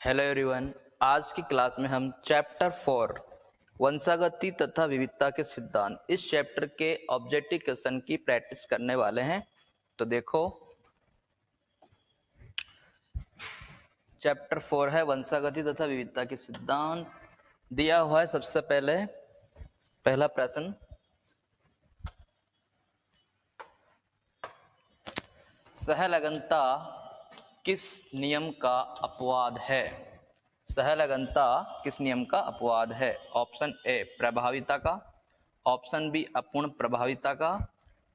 Hello everyone. आज की class में हम चैप्टर 4 वंशागति तथा विविधता के सिद्धांत इस चैप्टर के ऑब्जेक्टिव क्वेश्चन की प्रैक्टिस करने वाले हैं। तो देखो, चैप्टर 4 है वंशागति तथा विविधता के सिद्धांत। दिया हुआ है सबसे पहले पहला प्रश्न, सहलगनता किस नियम का अपवाद है? सहलगनता किस नियम का अपवाद है? ऑप्शन ए प्रभाविता का, ऑप्शन बी अपूर्ण प्रभाविता का,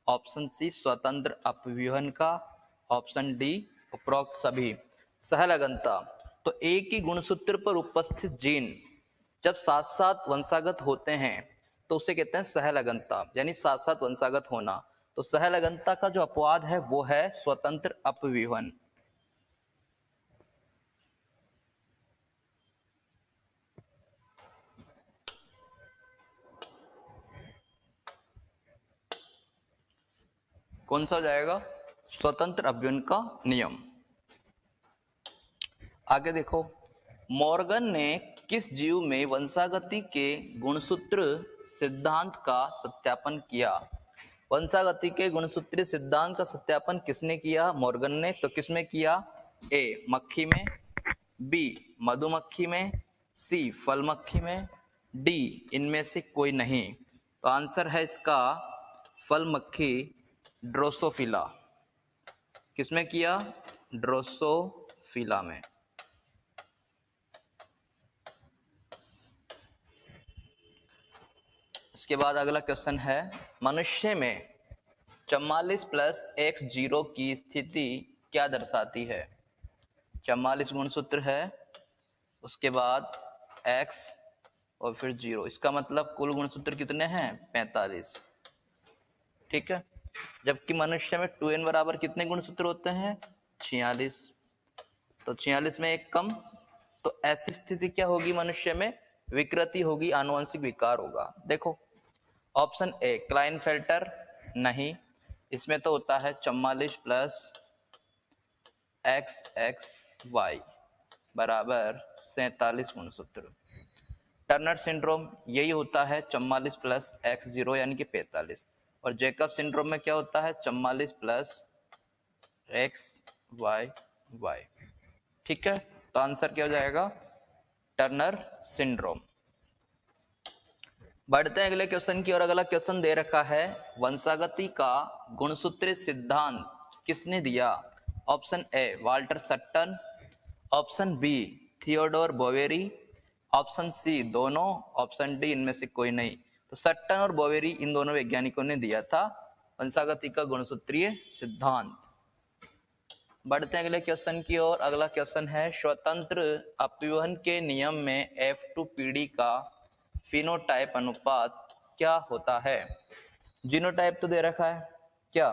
ऑप्शन सी स्वतंत्र अपव्यूहन का, ऑप्शन डी उपरोक्त सभी। सहलगनता तो एक ही गुणसूत्र पर उपस्थित जीन जब साथ साथ वंशागत होते हैं तो उसे कहते हैं सहलगनता, यानी साथ साथ वंशागत होना। तो सहलगनता का जो अपवाद है वो है स्वतंत्र अपव्यूहन। कौन सा हो जाएगा? स्वतंत्र अपव्यूहन का नियम। आगे देखो, मॉर्गन ने किस जीव में वंशागति के गुणसूत्र सिद्धांत का सत्यापन किया? वंशागति के गुणसूत्रीय सिद्धांत का सत्यापन किसने किया? मॉर्गन ने। तो किसमें किया? ए मक्खी में, बी मधुमक्खी में, सी फल मक्खी में, डी इनमें से कोई नहीं। तो आंसर है इसका फल मक्खी ड्रोसोफिला। किसमें किया? ड्रोसोफिला में। इसके बाद अगला क्वेश्चन है, मनुष्य में 44 प्लस एक्स जीरो की स्थिति क्या दर्शाती है? 44 गुणसूत्र है, उसके बाद x और फिर जीरो, इसका मतलब कुल गुणसूत्र कितने हैं? 45। ठीक है, जबकि मनुष्य में 2n बराबर कितने गुणसूत्र होते हैं? 46। तो 46 में एक कम। तो ऐसी स्थिति क्या होगी? मनुष्य में विकृति होगी, आनुवंशिक विकार होगा। देखो, ऑप्शन ए क्लाइनफेल्टर, नहीं, इसमें तो होता है 44 प्लस एक्स एक्स वाई बराबर 47 गुणसूत्र। टर्नर सिंड्रोम यही होता है 44 प्लस एक्स जीरो यानी कि 45। और जैकब सिंड्रोम में क्या होता है? 44 प्लस एक्स वाई वाई। ठीक है, तो आंसर क्या हो जाएगा? Turner syndrome. बढ़ते हैं अगले क्वेश्चन की ओर। अगला क्वेश्चन दे रखा है, वंशागति का गुणसूत्रीय सिद्धांत किसने दिया? Option A Walter Sutton, option B Theodor Boveri, option C दोनों, ऑप्शन डी इनमें से कोई नहीं। तो सट्टन और बोवेरी इन दोनों वैज्ञानिकों ने दिया था वंशागति का गुणसूत्रीय सिद्धांत। बढ़ते हैं अगले क्वेश्चन की ओर। अगला क्वेश्चन है, स्वतंत्र अपव्यूहन के नियम में F2 पीढ़ी का फिनोटाइप अनुपात क्या होता है? जीनोटाइप तो दे रखा है, क्या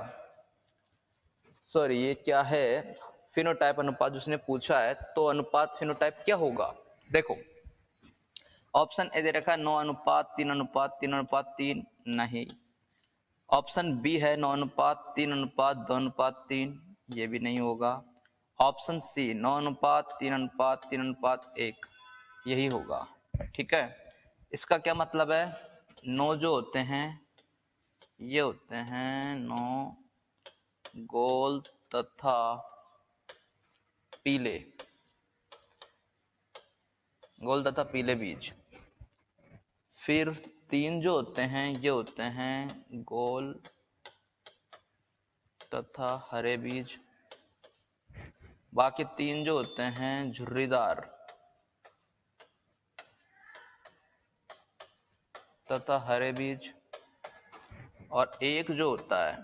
सॉरी ये क्या है? फिनोटाइप अनुपात जिसने पूछा है, तो अनुपात फिनोटाइप क्या होगा? देखो, ऑप्शन ए दे रखा है 9 अनुपात 3 अनुपात 3 अनुपात 3, नहीं। ऑप्शन बी है 9 अनुपात 3 अनुपात 2 अनुपात 3, ये भी नहीं होगा। ऑप्शन सी 9 अनुपात 3 अनुपात 3 अनुपात 1, यही होगा। ठीक है, इसका क्या मतलब है? 9 जो होते हैं ये होते हैं 9 गोल तथा पीले, गोल तथा पीले बीज। फिर 3 जो होते हैं ये होते हैं गोल तथा हरे बीज। बाकी 3 जो होते हैं झुर्रीदार तथा हरे बीज। और 1 जो होता है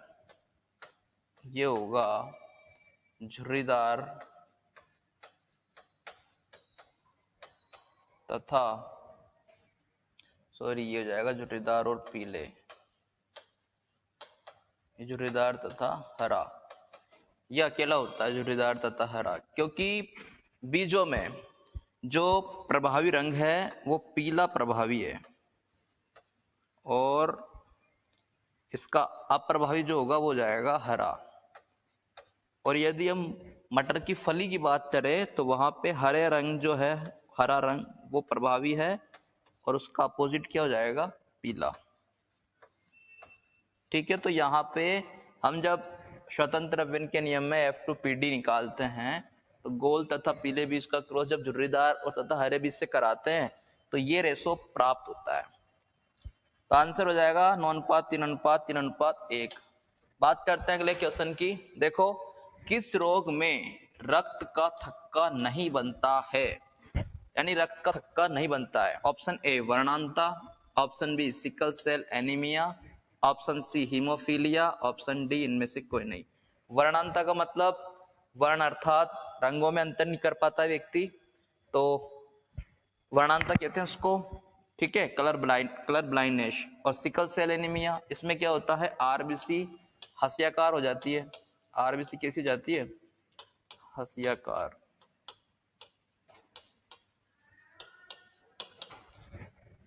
ये होगा झुर्रीदार तथा सॉरी ये हो जाएगा झुर्रीदार और पीले, झुर्रीदार तथा हरा। यह अकेला होता है झुर्रीदार तथा हरा, क्योंकि बीजों में जो प्रभावी रंग है वो पीला प्रभावी है और इसका अप्रभावी जो होगा वो जाएगा हरा। और यदि हम मटर की फली की बात करें तो वहां पे हरे रंग जो है, हरा रंग वो प्रभावी है और उसका अपोजिट क्या हो जाएगा, पीला। ठीक है, तो यहाँ पे हम जब स्वतंत्र अभिन्न के नियम में F2PD निकालते हैं तो गोल तथा पीले बीज का क्रॉस जब झुर्रीदार और तथा हरे बीज से कराते हैं तो ये रेशो प्राप्त होता है। तो आंसर हो जाएगा 9 अनुपात 3 अनुपात 3 अनुपात 1। बात करते हैं अगले क्वेश्चन की। देखो, किस रोग में रक्त का थक्का नहीं बनता है, यानी रक्त का थक्का नहीं बनता है। ऑप्शन ए वर्णांता, option B sickle cell anaemia, option C haemophilia, option D इनमें से कोई नहीं। वर्णांता का मतलब वर्ण अर्थात रंगों में अंतर नहीं कर पाता है व्यक्ति, तो वर्णांता कहते हैं उसको। ठीक है, कलर ब्लाइंडनेस। और सिकल सेल एनीमिया, इसमें क्या होता है, आरबीसी हसियाकार हो जाती है। आरबीसी कैसी जाती है, हसियाकार।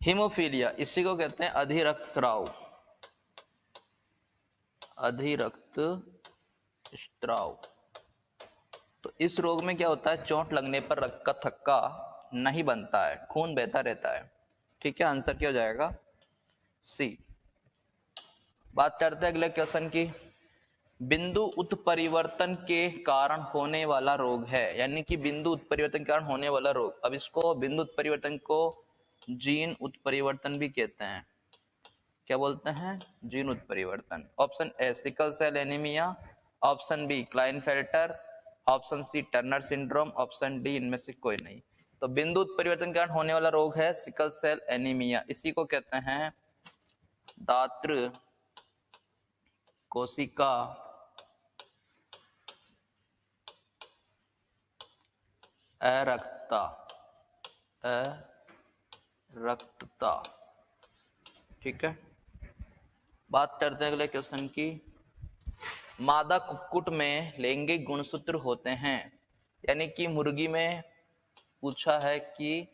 हीमोफीलिया, इसी को कहते हैं अधिरक्तस्राव, अधिरक्तस्राव। तो इस रोग में क्या होता है, चोट लगने पर रक्त का थक्का नहीं बनता है, खून बहता रहता है। ठीक है, आंसर क्या हो जाएगा, सी। बात करते हैं अगले क्वेश्चन की। बिंदु उत्परिवर्तन के कारण होने वाला रोग है, यानी कि बिंदु उत्परिवर्तन के कारण होने वाला रोग। अब इसको बिंदु उत्परिवर्तन को जीन उत्परिवर्तन भी कहते हैं। क्या बोलते हैं, जीन उत्परिवर्तन। Option A sickle cell anaemia, option B Klinefelter, option C Turner syndrome, option D इनमें से कोई नहीं। तो बिंदु उत्परिवर्तन के कारण होने वाला रोग है सिकल सेल एनीमिया। इसी को कहते हैं दात्र कोशिका अरक्तता, अरक्तता। ठीक है, बात करते हैं अगले क्वेश्चन की। मादा कुक्कुट में लैंगिक गुणसूत्र होते हैं, यानी कि मुर्गी में पूछा है कि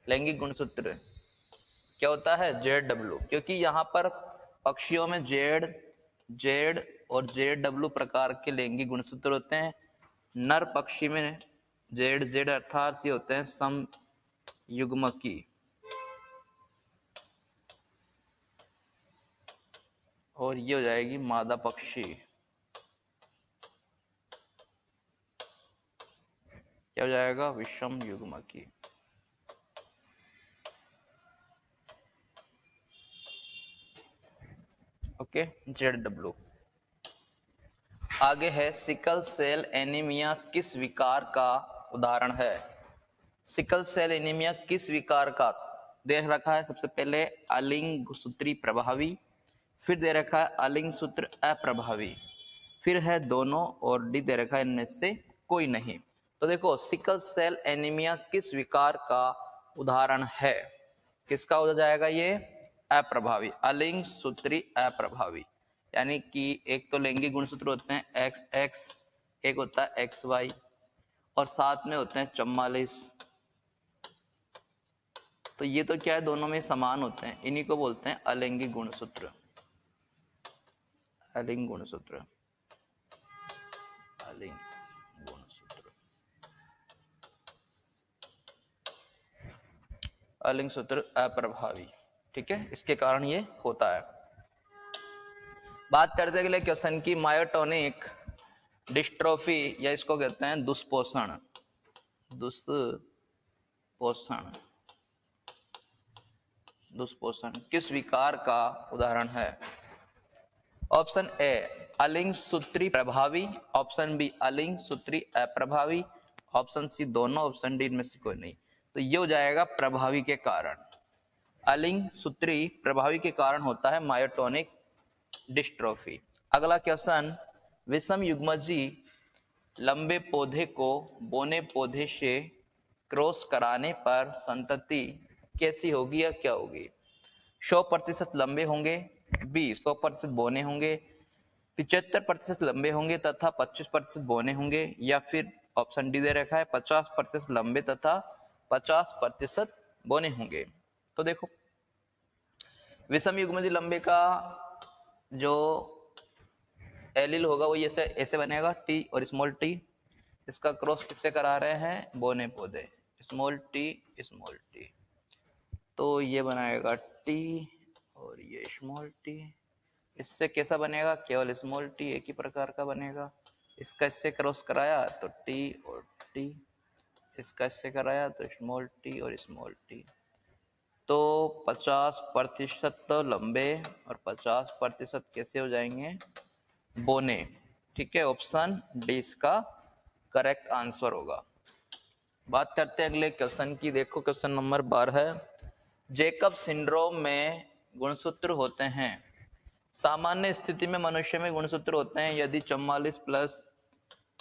लैंगिक गुणसूत्र क्या होता है, ZW, क्योंकि यहाँ पर पक्षियों में जेड और ZW प्रकार के लैंगिक गुणसूत्र होते हैं। नर पक्षी में जेड अर्थात ये होते हैं समयुग्मकी, और ये हो जाएगी मादा पक्षी। क्या हो जाएगा, विषम युग्मकी। Okay, ZW। आगे है सिकल सेल एनीमिया किस विकार का उदाहरण है। सिकल सेल एनीमिया किस विकार का दे रखा है, सबसे पहले अलिंग सूत्री प्रभावी, फिर दे रखा है अलिंग सूत्र अप्रभावी, फिर है दोनों, और डी दे रखा है इनमें से कोई नहीं। तो देखो, सिकल सेल एनीमिया किस विकार का उदाहरण है, किसका हो जाएगा ये, अप्रभावी, अलिंग सूत्री अप्रभावी। यानी कि एक तो लैंगिक गुणसूत्र होते हैं XX, एक होता है XY, और साथ में होते हैं 44। तो ये तो क्या है, दोनों में समान होते हैं, इन्हीं को बोलते हैं अलैंगिक गुणसूत्र, अलिंग गुणसूत्र, अलिंग गुणसूत्र, अलिंग सूत्र अप्रभावी। ठीक है, इसके कारण ये होता है। बात करते हैं अगले क्वेश्चन की। मायोटोनिक डिस्ट्रोफी, या इसको कहते हैं दुष्पोषण, दुष्पोषण, दुष्पोषण किस विकार का उदाहरण है। ऑप्शन ए अलिंग सूत्री प्रभावी, ऑप्शन बी अलिंग सूत्री अप्रभावी, ऑप्शन सी दोनों, ऑप्शन डी इनमें से कोई नहीं। तो ये हो जाएगा प्रभावी के कारण। अलिंग सूत्री प्रभावी के कारण होता है मायोटोनिक डिस्ट्रोफी। अगला क्वेश्चन, विषम युग्मजी लंबे पौधे को बोने पौधे से क्रॉस कराने पर संतति कैसी होगी या क्या होगी। 100% लंबे होंगे, बी 100% बोने होंगे, 75% लंबे होंगे तथा 25% बोने होंगे, या फिर ऑप्शन डी दे रखा है 50% लंबे तथा 50% बोने होंगे। तो देखो, विषम युग्मजी लंबे का जो एलिल होगा वो ऐसे ऐसे बनेगा टी और स्मॉल टी। इसका क्रॉस किससे करा रहे हैं, बोने पौधे, स्मॉल टी, तो ये बनाएगा टी और ये स्मॉल टी। इससे कैसा बनेगा, केवल स्मॉल टी एक ही प्रकार का बनेगा। इसका इससे क्रॉस कराया तो टी और टी, इसका इससे कराया तो स्मॉल टी और स्मॉल टी। तो 50% तो लंबे और 50% कैसे हो जाएंगे, बोने। ठीक है, ऑप्शन डी इसका करेक्ट आंसर होगा। बात करते हैं अगले क्वेश्चन की। देखो क्वेश्चन नंबर 12 है, जेकब सिंड्रोम में गुणसूत्र होते हैं। सामान्य स्थिति में मनुष्य में गुणसूत्र होते हैं यदि 44 प्लस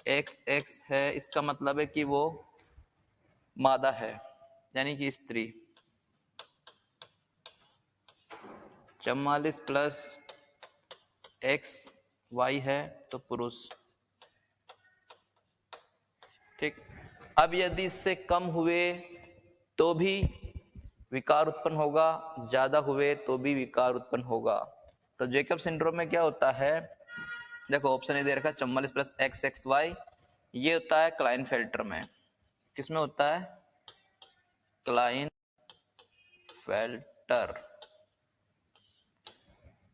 XX है, इसका मतलब है कि वो मादा है, यानी कि स्त्री। 44 प्लस XY है तो पुरुष। ठीक, अब यदि इससे कम हुए तो भी विकार उत्पन्न होगा, ज्यादा हुए तो भी विकार उत्पन्न होगा। तो जेकब सिंड्रोम में क्या होता है, देखो ऑप्शन ये दे रखा है 44 प्लस XXY, ये होता है क्लाइनफेल्टर में। किसमें होता है, क्लाइनफेल्टर।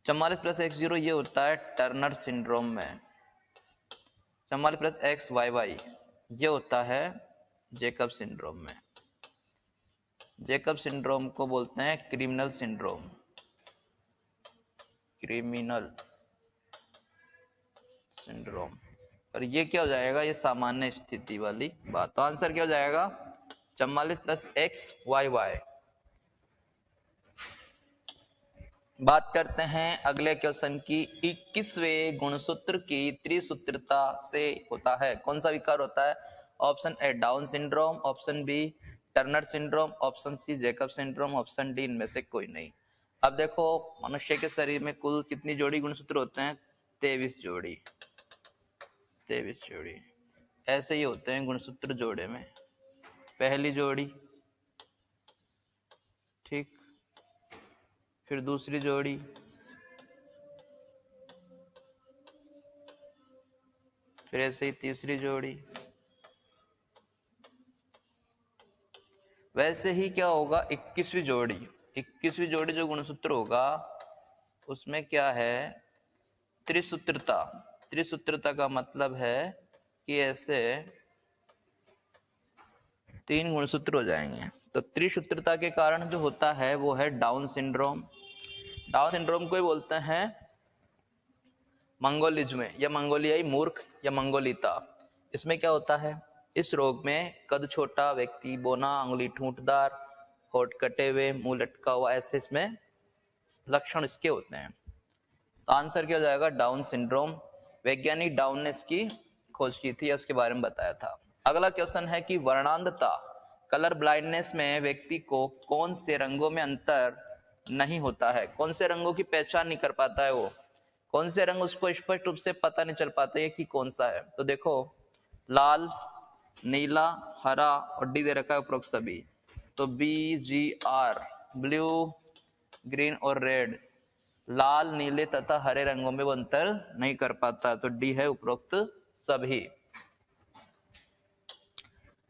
44 प्लस X0 ये होता है टर्नर सिंड्रोम में। 44 प्लस XYY ये होता है जेकब सिंड्रोम में। जेकब सिंड्रोम को बोलते हैं क्रिमिनल सिंड्रोम, क्रिमिनल सिंड्रोम। और ये क्या हो जाएगा, ये सामान्य स्थिति वाली बात। तो आंसर क्या हो जाएगा, 44 प्लस XYY। बात करते हैं अगले क्वेश्चन की। 21वें गुणसूत्र की त्रिसूत्रता से होता है कौन सा विकार होता है, option A Down syndrome, option B Turner syndrome, option C Jacob syndrome, option D इनमें से कोई नहीं। अब देखो मनुष्य के शरीर में कुल कितनी जोड़ी गुणसूत्र होते हैं, 23 जोड़ी। 23 जोड़ी ऐसे ही होते हैं गुणसूत्र जोड़े में। पहली जोड़ी, ठीक, फिर दूसरी जोड़ी, फिर ऐसे ही तीसरी जोड़ी। वैसे ही क्या होगा 21वीं जोड़ी, 21वीं जोड़ी जो गुणसूत्र होगा उसमें क्या है, त्रिसूत्रता। त्रिसूत्रता का मतलब है कि ऐसे 3 गुणसूत्र हो जाएंगे। तो त्रिसूत्रता के कारण जो होता है वो है डाउन सिंड्रोम। डाउन सिंड्रोम को ही बोलते हैं मंगोलिज्म या मंगोलियाई मूर्ख या मंगोलिता। इसमें क्या होता है, इस रोग में कद छोटा व्यक्ति, बोना, अंगुली ठूंठदार, होठ कटे हुए, मुंह लटका हुआ, ऐसे इसमें लक्षण इसके होते हैं। तो आंसर क्या हो जाएगा, डाउन सिंड्रोम। वैज्ञानिक डाउन ने इसकी खोज की थी, उसके बारे में बताया था। अगला क्वेश्चन है कि वर्णांधता, कलर ब्लाइंडनेस में व्यक्ति को कौन से रंगों में अंतर नहीं होता है, कौन से रंगों की पहचान नहीं कर पाता है, वो कौन से रंग उसको स्पष्ट रूप से पता नहीं चल पाता है कि कौन सा है। तो देखो लाल, नीला, हरा और डी दे रखा है उपरोक्त सभी। तो BGR ब्लू, ग्रीन और रेड, लाल, नीले तथा हरे रंगों में वो अंतर नहीं कर पाता। तो डी है उपरोक्त सभी।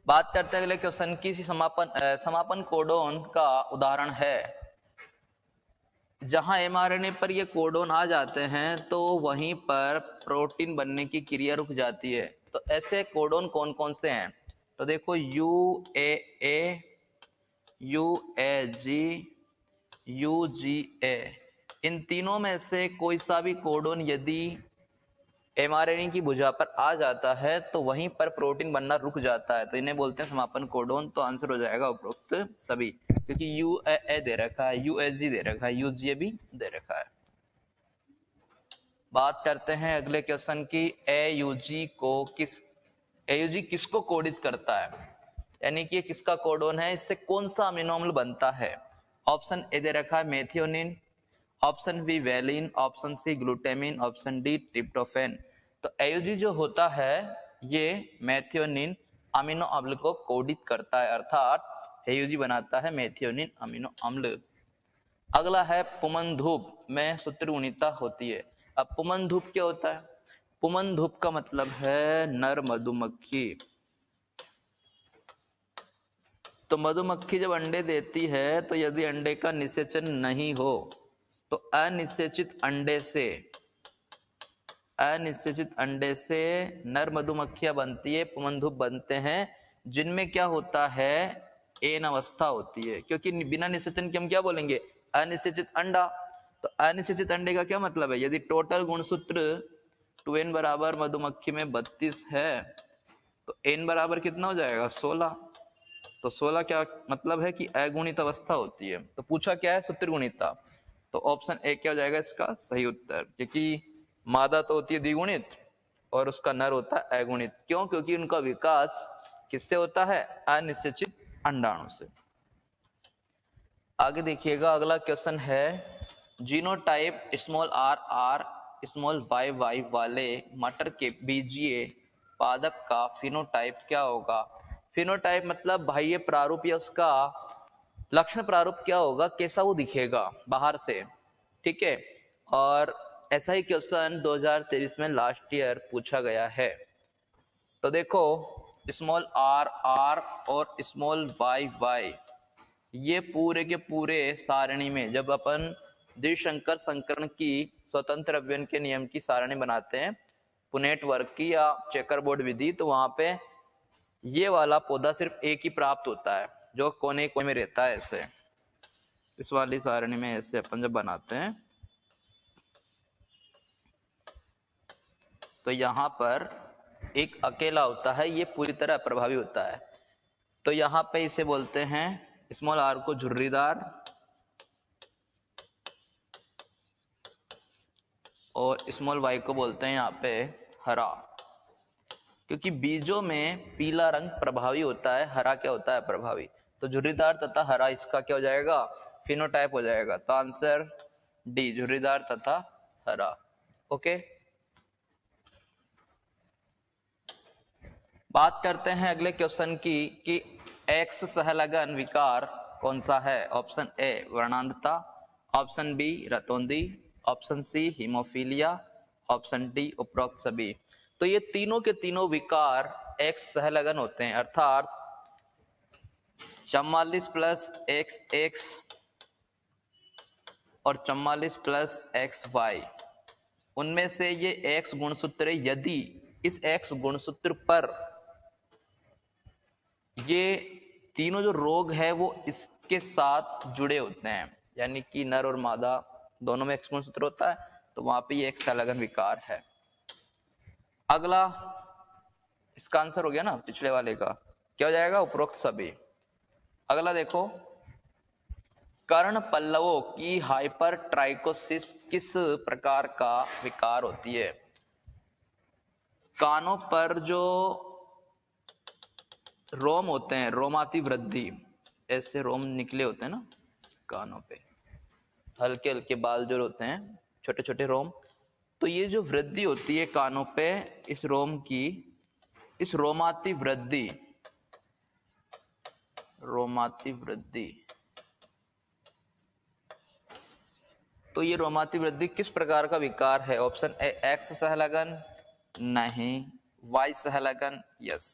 बात करते हैं अगले क्वेश्चन की। समापन कोडोन का उदाहरण है। जहां mRNA पर ये कोडोन आ जाते हैं तो वहीं पर प्रोटीन बनने की क्रिया रुक जाती है। तो ऐसे कोडोन कौन कौन से हैं, तो देखो UAA, UAG, UGA, इन तीनों में से कोई सा भी कोडोन यदि mRNA की भुजा पर आ जाता है तो वहीं पर प्रोटीन बनना रुक जाता है, तो इन्हें बोलते हैं समापन कोडोन। तो आंसर हो जाएगा उपरोक्त सभी, क्योंकि UAA दे रखा है, UAG दे रखा है, UGA भी दे रखा है। बात करते हैं अगले क्वेश्चन की। AUG किसको कोडित करता है, यानी कि किसका कोडोन है, इससे कौन सा अमीनो अम्ल बनता है। ऑप्शन ए दे रखा है methionine, option B valine, option C glutamine, option D tryptophan. तो AUG जो होता है ये मेथियोनिन अमीनो अम्ल को कोडित करता है, अर्थात AUG बनाता है मेथियोनिन अमीनो अम्ल। अगला है पुमन धूप में सूत्रगुणिता होती है। अब पुमन धूप क्या होता है, पुमनधुप का मतलब है नर मधुमक्खी। तो मधुमक्खी जब अंडे देती है तो यदि अंडे का निषेचन नहीं हो तो अनिषेचित अंडे से नर मधुमक्खियां बनती है, पुमनधुप बनते हैं, जिनमें क्या होता है, एन अवस्था होती है। क्योंकि बिना निषेचन के हम क्या बोलेंगे, अनिषेचित अंडा। तो अनिषेचित अंडे का क्या मतलब है, यदि टोटल गुणसूत्र 2n बराबर मधुमक्खी में 32 है तो n बराबर कितना हो जाएगा, 16। तो 16 क्या मतलब है कि अगुणित अवस्था होती है। तो पूछा क्या है, सूत्र गुणिता। तो ऑप्शन ए क्या हो जाएगा इसका सही उत्तर, क्योंकि मादा तो होती है द्विगुणित और उसका नर होता है अगुणित। क्यों, क्योंकि उनका विकास किससे होता है, अनिषेचित अंडाणु से। आगे देखिएगा, अगला क्वेश्चन है, genotype small R R small Y Y वाले मटर के बीजीय पादप का फिनोटाइप क्या होगा। फिनोटाइप मतलब बाह्य प्रारूप या उसका लक्षण प्रारूप क्या होगा, कैसा वो दिखेगा बाहर से, ठीक है। और ऐसा ही क्वेश्चन 2023 में लास्ट ईयर पूछा गया है। तो देखो, स्मॉल आर आर और स्मॉल वाई वाई, ये पूरे के पूरे सारणी में जब अपन द्विशंकर संकरण की स्वतंत्र अवयन के नियम की सारणी बनाते हैं, पुनेट वर्ग की या चेकर बोर्ड विधि, तो वहां पे ये वाला पौधा सिर्फ एक ही प्राप्त होता है, जो कोने कोने में रहता है। ऐसे इस वाली सारणी में ऐसे अपन जब बनाते हैं तो यहाँ पर एक अकेला होता है, ये पूरी तरह प्रभावी होता है। तो यहाँ पे इसे बोलते हैं स्मॉल आर को झुर्रीदार और स्मॉल वाई को बोलते हैं यहाँ पे हरा, क्योंकि बीजों में पीला रंग प्रभावी होता है, हरा क्या होता है, प्रभावी। तो झुर्रीदार तथा हरा इसका क्या हो जाएगा, फिनोटाइप हो जाएगा। तो आंसर डी, झुर्रीदार तथा हरा। ओके, बात करते हैं अगले क्वेश्चन की कि एक्स सहलगन विकार कौन सा है। ऑप्शन ए वर्णांधता, ऑप्शन बी रतौंधी, option C haemophilia, option D उपरोक्त सभी। तो ये तीनों के तीनों विकार एक्स सहलगन होते हैं, अर्थात 44 प्लस एक्स एक्स और 44 प्लस एक्स वाई, उनमें से ये एक्स गुणसूत्र, यदि इस एक्स गुणसूत्र पर ये तीनों जो रोग है वो इसके साथ जुड़े होते हैं, यानी कि नर और मादा दोनों में एक्स गुणसूत्र होता है, तो वहां पे ये एक सहलगन विकार है। अगला इसका आंसर हो गया ना पिछले वाले का, क्या हो जाएगा, उपरोक्त सभी। अगला देखो, कर्ण पल्लवों की हाइपर ट्राइकोसिस किस प्रकार का विकार होती है। कानों पर जो रोम होते हैं, रोमाती वृद्धि, ऐसे रोम निकले होते हैं ना कानों पे, हल्के हल्के बाल जो होते हैं, छोटे छोटे रोम, तो ये जो वृद्धि होती है कानों पे इस रोम की, इस रोमाती वृद्धि, रोमाती वृद्धि, तो ये रोमाती वृद्धि किस प्रकार का विकार है। ऑप्शन ए एक्स सहलगन, नहीं। वाई सहलगन, यस।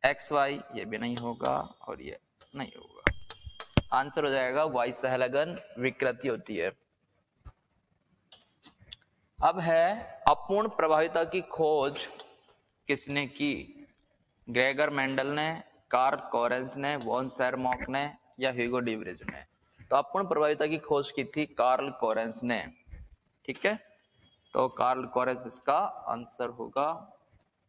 एक्स वाई, ये भी नहीं होगा और ये नहीं होगा। आंसर हो जाएगा वाई सहलगन विकृति होती है। अब है अपूर्ण प्रभाविता की खोज किसने की। ग्रेगर मेंडल ने, कार्ल कोरेंस ने, वॉन सेरमॉक ने या ह्यूगो डिवरेज ने। तो अपूर्ण प्रभाविता की खोज की थी कार्ल कोरेंस ने, ठीक है। तो कार्ल कोरेंस इसका आंसर होगा।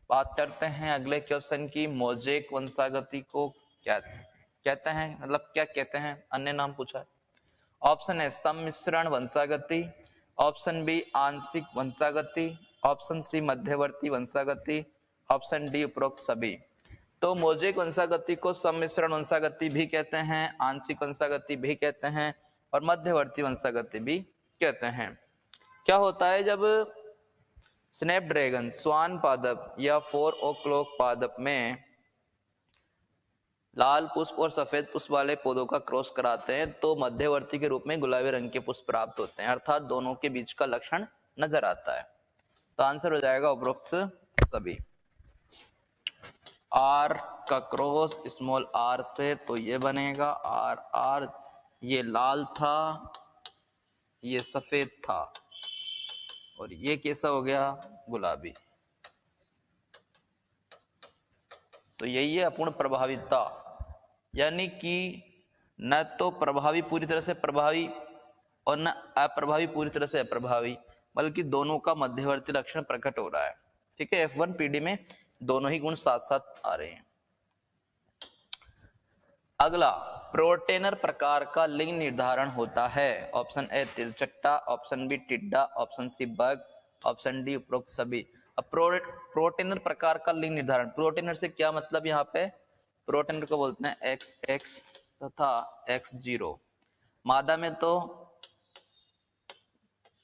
बात करते हैं अगले क्वेश्चन की, मोजेक वंशागति को क्या कहते हैं, मतलब क्या कहते हैं, अन्य नाम पूछा है। ऑप्शन ए सम्मिश्रण वंशागति, ऑप्शन बी आंशिक वंशागति, ऑप्शन सी मध्यवर्ती वंशागति, ऑप्शन डी उपरोक्त सभी। तो मोजेक वंशागति को सम्मिश्रण वंशागति भी कहते हैं, आंशिक वंशागति भी कहते हैं और मध्यवर्ती वंशागति भी कहते हैं। क्या होता है, जब स्नैपड्रैगन स्वान पादप या 4 ओक्लॉक पादप में लाल पुष्प और सफेद पुष्प वाले पौधों का क्रॉस कराते हैं तो मध्यवर्ती के रूप में गुलाबी रंग के पुष्प प्राप्त होते हैं, अर्थात दोनों के बीच का लक्षण नजर आता है। तो आंसर हो जाएगा उपरोक्त सभी। आर का क्रॉस स्मॉल आर से तो ये बनेगा आर आर, ये लाल था, ये सफेद था, और ये कैसा हो गया, गुलाबी। तो यही है अपूर्ण प्रभाविता, यानी कि न तो प्रभावी पूरी तरह से प्रभावी और न अप्रभावी पूरी तरह से अप्रभावी, बल्कि दोनों का मध्यवर्ती लक्षण प्रकट हो रहा है। ठीक है, F1 पीडी में दोनों ही गुण साथ साथ आ रहे हैं। अगला, प्रोटेनर प्रकार का लिंग निर्धारण होता है। ऑप्शन ए तिलचट्टा, ऑप्शन बी टिड्डा, option C bug, option D उपरोक्त सभी। अब प्रोटेनर प्रकार का लिंग निर्धारण, प्रोटेनर से क्या मतलब, यहाँ पे प्रोटेनर को बोलते हैं एक्स एक्स तथा एक्स जीरो। मादा में तो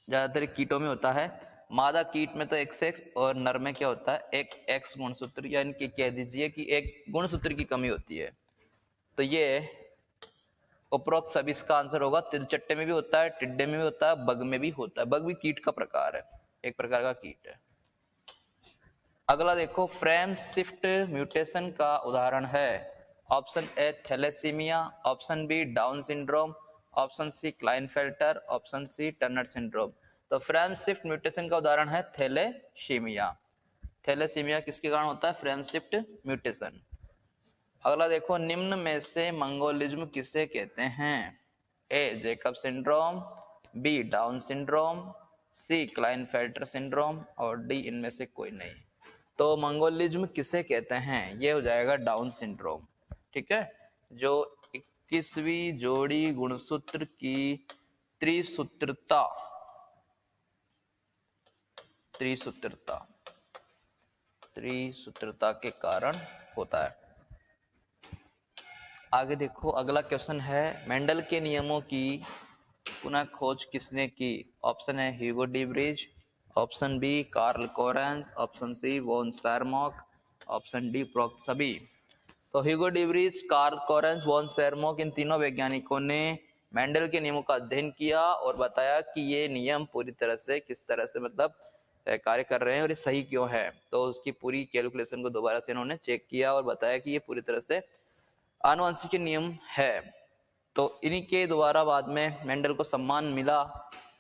ज्यादातर कीटों में होता है, मादा कीट में तो एक्स एक्स और नर में क्या होता है, एक एक्स गुणसूत्र, यानी कि कह दीजिए कि एक गुणसूत्र की कमी होती है। तो ये उपरोक्त सभी इसका आंसर होगा। तिलचट्टे में भी होता है, टिड्डे में भी होता है, बग में भी होता है। बग भी कीट का प्रकार है, एक प्रकार का कीट है। अगला देखो, फ्रेम शिफ्ट म्यूटेशन का उदाहरण है। Option A thalassaemia, option B Down syndrome, option C Klinefelter, option C Turner syndrome. तो फ्रेम शिफ्ट म्यूटेशन का उदाहरण है थैलेसीमिया। थैलेसीमिया किसके कारण होता है, फ्रेम शिफ्ट म्यूटेशन। अगला देखो, निम्न में से मंगोलिज्म किसे कहते हैं। A Jacob syndrome, B Down syndrome, C Klinefelter syndrome, और डी इनमें से कोई नहीं। तो मंगोलिज्म किसे कहते हैं, ये हो जाएगा डाउन सिंड्रोम। ठीक है, जो 21वीं जोड़ी गुणसूत्र की त्रिसूत्रता त्रिसूत्रता त्रिसूत्रता के कारण होता है। आगे देखो, अगला क्वेश्चन है, मेंडल के नियमों की पुनः खोज किसने की। Option A Hugo de Vries, option B Carl Correns, option C von Tschermak, option D उपरोक्त सभी। तो Hugo de Vries, Carl Correns, von Tschermak, इन तीनों वैज्ञानिकों ने मेंडल के नियमों का अध्ययन किया और बताया कि ये नियम पूरी तरह से किस तरह से मतलब कार्य कर रहे हैं और ये सही क्यों है। तो उसकी पूरी कैलकुलेशन को दोबारा से इन्होंने चेक किया और बताया कि ये पूरी तरह से आनुवंशिक नियम है। तो इन्हीं के द्वारा बाद में मेंडल को सम्मान मिला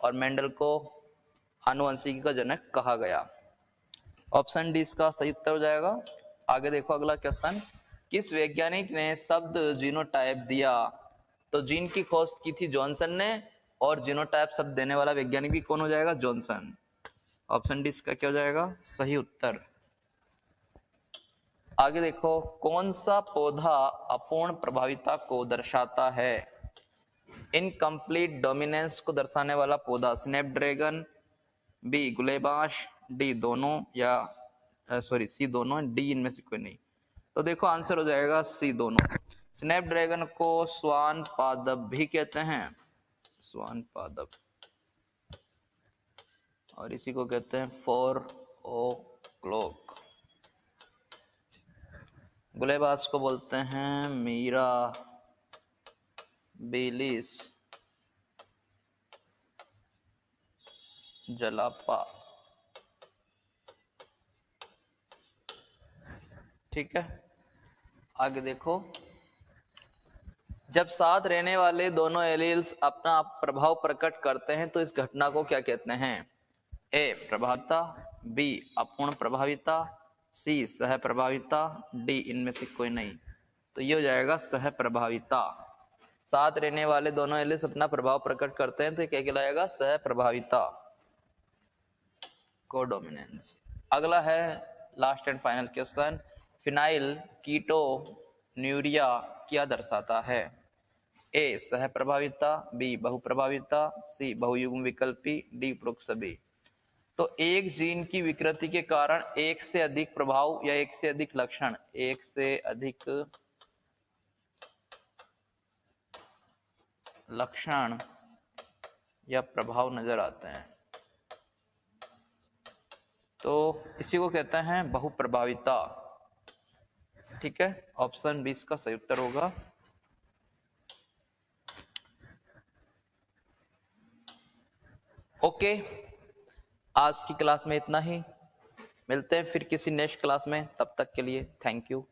और मेंडल को आनुवंशिकी का जनक कहा गया। ऑप्शन डी इसका सही उत्तर हो जाएगा। आगे देखो अगला क्वेश्चन, किस वैज्ञानिक ने शब्द जीनोटाइप दिया। तो जीन की खोज की थी जॉनसन ने, और जीनोटाइप शब्द देने वाला वैज्ञानिक भी कौन हो जाएगा, जॉनसन। ऑप्शन डी इसका क्या हो जाएगा, सही उत्तर। आगे देखो, कौन सा पौधा अपूर्ण प्रभाविता को दर्शाता है। इनकम्प्लीट डोमिनेंस को दर्शाने वाला पौधा स्नैपड्रैगन, बी गुलेबाश, डी दोनों, या सॉरी सी दोनों, डी इनमें से कोई नहीं। तो देखो आंसर हो जाएगा सी दोनों। स्नैपड्रैगन को स्वान पादप भी कहते हैं, स्वान पादप, और इसी को कहते हैं 4 o'clock। गुलेबास को बोलते हैं मीरा बेलिस जलापा। ठीक है, आगे देखो, जब साथ रहने वाले दोनों एलील्स अपना प्रभाव प्रकट करते हैं तो इस घटना को क्या कहते हैं। ए प्रभाविता, बी अपूर्ण प्रभाविता, सी सह प्रभाविता, डी इनमें से कोई नहीं। तो ये हो जाएगा सह प्रभाविता। साथ रहने वाले दोनों एलील्स अपना प्रभाव प्रकट करते हैं तो क्या कहलाएगा, सह प्रभाविता, कोडोमिनेंस। अगला है last and final question, phenyl ketonuria क्या दर्शाता है। ए सह प्रभाविता, बी बहुप्रभाविता, सी बहुयुग्म विकल्पी, डी उपरोक्त सभी। तो एक जीन की विकृति के कारण एक से अधिक प्रभाव या एक से अधिक लक्षण, एक से अधिक लक्षण या प्रभाव नजर आते हैं, तो इसी को कहते हैं बहुप्रभाविता। ठीक है, ऑप्शन बी इसका सही उत्तर होगा। ओके, आज की क्लास में इतना ही, मिलते हैं फिर किसी नेक्स्ट क्लास में, तब तक के लिए थैंक यू।